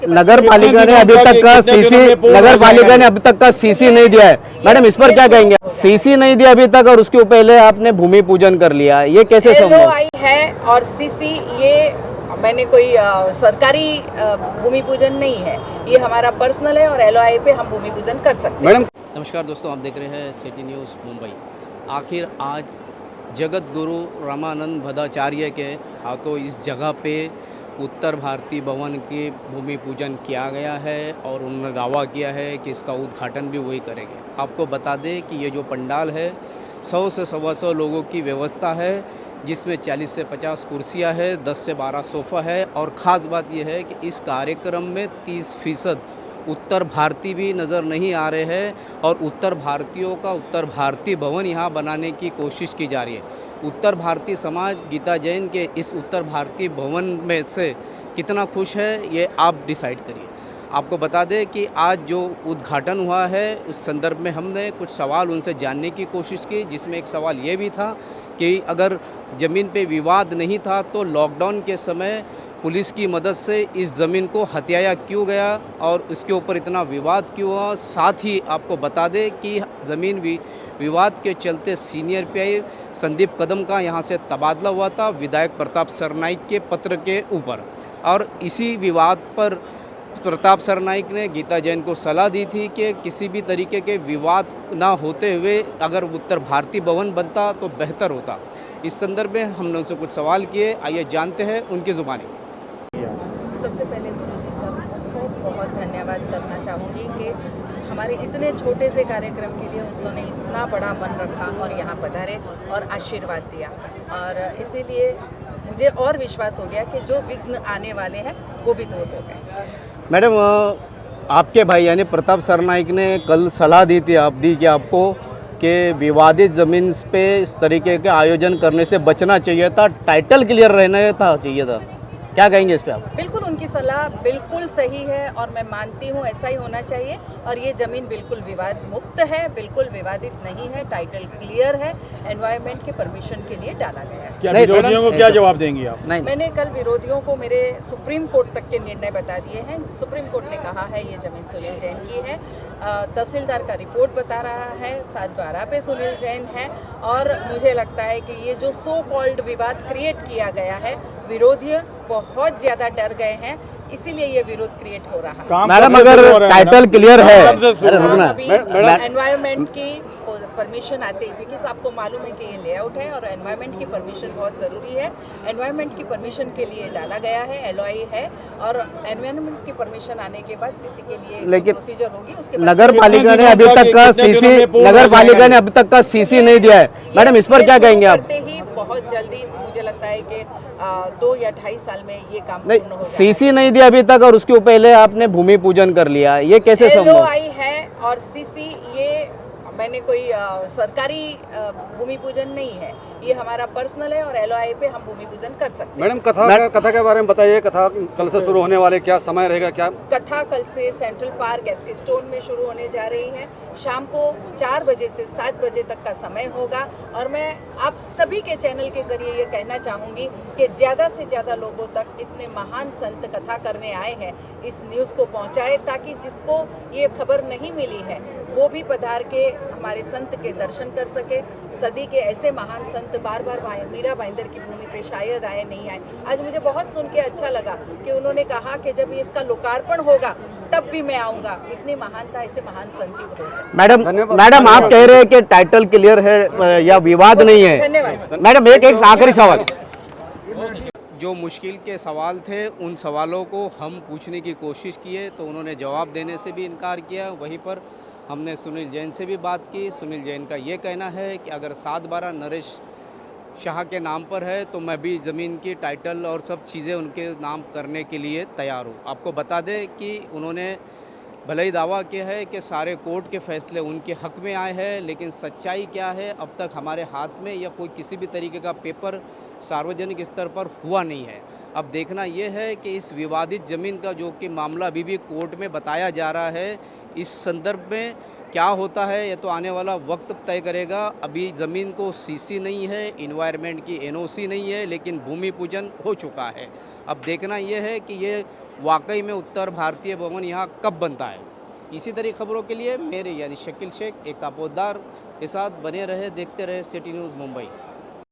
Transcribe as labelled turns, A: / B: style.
A: नगर पालिका ने अभी तक का सीसी नगर पालिका ने अभी तक का सीसी नहीं दिया है। मैडम इस पर क्या कहेंगे? सीसी नहीं दिया अभी तक और उसके पहले आपने भूमि पूजन कर लिया, ये कैसे संभव?
B: LOI है और सीसी ये मैंने कोई सरकारी भूमि पूजन नहीं है, ये हमारा पर्सनल है और LOI पे हम भूमि पूजन कर सकते हैं।
A: मैडम
C: नमस्कार दोस्तों, आप देख रहे हैं सिटी न्यूज़ मुंबई। आखिर आज जगत गुरु रामानंद भद्राचार्य के हाथों इस जगह पे उत्तर भारतीय भवन की भूमि पूजन किया गया है और उन्होंने दावा किया है कि इसका उद्घाटन भी वही करेंगे। आपको बता दें कि ये जो पंडाल है 100 से 125 लोगों की व्यवस्था है, जिसमें 40 से 50 कुर्सियां है, 10 से 12 सोफ़ा है और ख़ास बात यह है कि इस कार्यक्रम में 30% उत्तर भारतीय भी नज़र नहीं आ रहे हैं और उत्तर भारतीयों का उत्तर भारतीय भवन यहाँ बनाने की कोशिश की जा रही है। उत्तर भारतीय समाज गीता जैन के इस उत्तर भारतीय भवन में से कितना खुश है, ये आप डिसाइड करिए। आपको बता दें कि आज जो उद्घाटन हुआ है उस संदर्भ में हमने कुछ सवाल उनसे जानने की कोशिश की, जिसमें एक सवाल ये भी था कि अगर ज़मीन पे विवाद नहीं था तो लॉकडाउन के समय पुलिस की मदद से इस ज़मीन को हथियाया क्यों गया और इसके ऊपर इतना विवाद क्यों हुआ। साथ ही आपको बता दें कि ज़मीन विवाद के चलते सीनियर PI संदीप कदम का यहाँ से तबादला हुआ था विधायक प्रताप सरनाइक के पत्र के ऊपर, और इसी विवाद पर प्रताप सरनाइक ने गीता जैन को सलाह दी थी कि किसी भी तरीके के विवाद ना होते हुए अगर उत्तर भारतीय भवन बनता तो बेहतर होता। इस संदर्भ में हमने उनसे कुछ सवाल किए, आइए जानते हैं उनकी ज़ुबानी।
B: सबसे पहले गुरुजी का बहुत बहुत धन्यवाद करना चाहूँगी कि हमारे इतने छोटे से कार्यक्रम के लिए उन्होंने इतना बड़ा मन रखा और यहाँ पधारे और आशीर्वाद दिया, और इसीलिए मुझे और विश्वास हो गया कि जो विघ्न आने वाले हैं वो भी दूर हो गए।
A: मैडम आपके भाई यानी प्रताप सरनाइक ने कल सलाह दी थी कि आपको कि विवादित ज़मीन पे इस तरीके के आयोजन करने से बचना चाहिए था, टाइटल क्लियर रहना चाहिए था, क्या कहेंगे इस पे आप?
B: बिल्कुल उनकी सलाह बिल्कुल सही है और मैं मानती हूँ ऐसा ही होना चाहिए, और ये ज़मीन बिल्कुल विवाद मुक्त है, बिल्कुल विवादित नहीं है, टाइटल क्लियर है, एनवायरनमेंट के परमिशन के लिए डाला गया है।
D: क्या विरोधियों को क्या जवाब देंगी आप?
A: नहीं,
B: मैंने कल विरोधियों को मेरे सुप्रीम कोर्ट तक के निर्णय बता दिए हैं। सुप्रीम कोर्ट ने कहा है ये ज़मीन सुनील जैन की है, तहसीलदार का रिपोर्ट बता रहा है 7/12 पे सुनील जैन है, और मुझे लगता है कि ये जो सो कॉल्ड विवाद क्रिएट किया गया है, विरोधी बहुत ज़्यादा डर गए हैं, इसीलिए ये विरोध क्रिएट हो रहा है।
A: मैडम अगर टाइटल क्लियर है,
B: अभी एनवायरनमेंट की परमिशन आते ही, बिकॉज आपको मालूम है कि ये लेआउट है और एनवायरनमेंट की परमिशन बहुत ज़रूरी है। एनवायरनमेंट की परमिशन के लिए डाला गया है, LOI है, और एनवायरनमेंट की परमिशन आने के बाद सीसी के लिए
A: लेकिन
B: प्रोसीजर होगी। उसके बाद
A: नगर पालिका ने अभी तक का सीसी नहीं दिया है। मैडम इस पर क्या कहेंगे आप?
B: करते ही बहुत जल्दी मुझे लगता है कि 2 या 2.5 साल में ये काम पूर्ण हो
A: नहीं,
B: जाएगा।
A: सीसी नहीं दिया अभी तक और उसके पहले आपने भूमि पूजन कर लिया, ये कैसे संभव?
B: LOI है और सीसी ये मैंने कोई सरकारी भूमि पूजन नहीं है, ये हमारा पर्सनल है और LOI पे हम भूमि पूजन कर सकते हैं।
D: मैडम कथा के बारे में बताइए। कथा कल से शुरू होने वाले, क्या समय रहेगा, क्या?
B: कथा कल से सेंट्रल पार्क एस्केस्टोन में शुरू होने जा रही है। शाम को 4 बजे से 7 बजे तक का समय होगा, और मैं आप सभी के चैनल के जरिए ये कहना चाहूँगी कि ज़्यादा से ज़्यादा लोगों तक इतने महान संत कथा करने आए हैं इस न्यूज़ को पहुँचाए, ताकि जिसको ये खबर नहीं मिली है वो भी पधार के हमारे संत के दर्शन कर सके। सदी के ऐसे महान संत बार बार मीरा भाईंदर की भूमि पे शायद आए नहीं आए। आज मुझे बहुत सुन के अच्छा लगा कि उन्होंने कहा कि जब इसका लोकार्पण होगा तब भी मैं आऊँगा। इतनी महानता ऐसे महान संत की हो सकती।
A: मैडम आप कह रहे हैं कि टाइटल क्लियर है या विवाद नहीं है।
B: धन्यवाद।
A: मैडम एक आखिरी सवाल।
C: जो मुश्किल के सवाल थे उन सवालों को हम पूछने की कोशिश किए तो उन्होंने जवाब देने से भी इनकार किया। वहीं पर हमने सुनील जैन से भी बात की। सुनील जैन का ये कहना है कि अगर 7/12 नरेश शाह के नाम पर है तो मैं भी ज़मीन की टाइटल और सब चीज़ें उनके नाम करने के लिए तैयार हूँ। आपको बता दें कि उन्होंने भले ही दावा किया है कि सारे कोर्ट के फैसले उनके हक में आए हैं, लेकिन सच्चाई क्या है अब तक हमारे हाथ में या कोई किसी भी तरीके का पेपर सार्वजनिक स्तर पर हुआ नहीं है। अब देखना यह है कि इस विवादित ज़मीन का जो कि मामला अभी भी कोर्ट में बताया जा रहा है, इस संदर्भ में क्या होता है ये तो आने वाला वक्त तय करेगा। अभी ज़मीन को सीसी नहीं है, इन्वायरमेंट की NOC नहीं है, लेकिन भूमि पूजन हो चुका है। अब देखना यह है कि ये वाकई में उत्तर भारतीय भवन यहाँ कब बनता है। इसी तरह खबरों के लिए मेरे यानी शकील शेख एक तापोदार के साथ बने रहे, देखते रहे सिटी न्यूज़ मुंबई।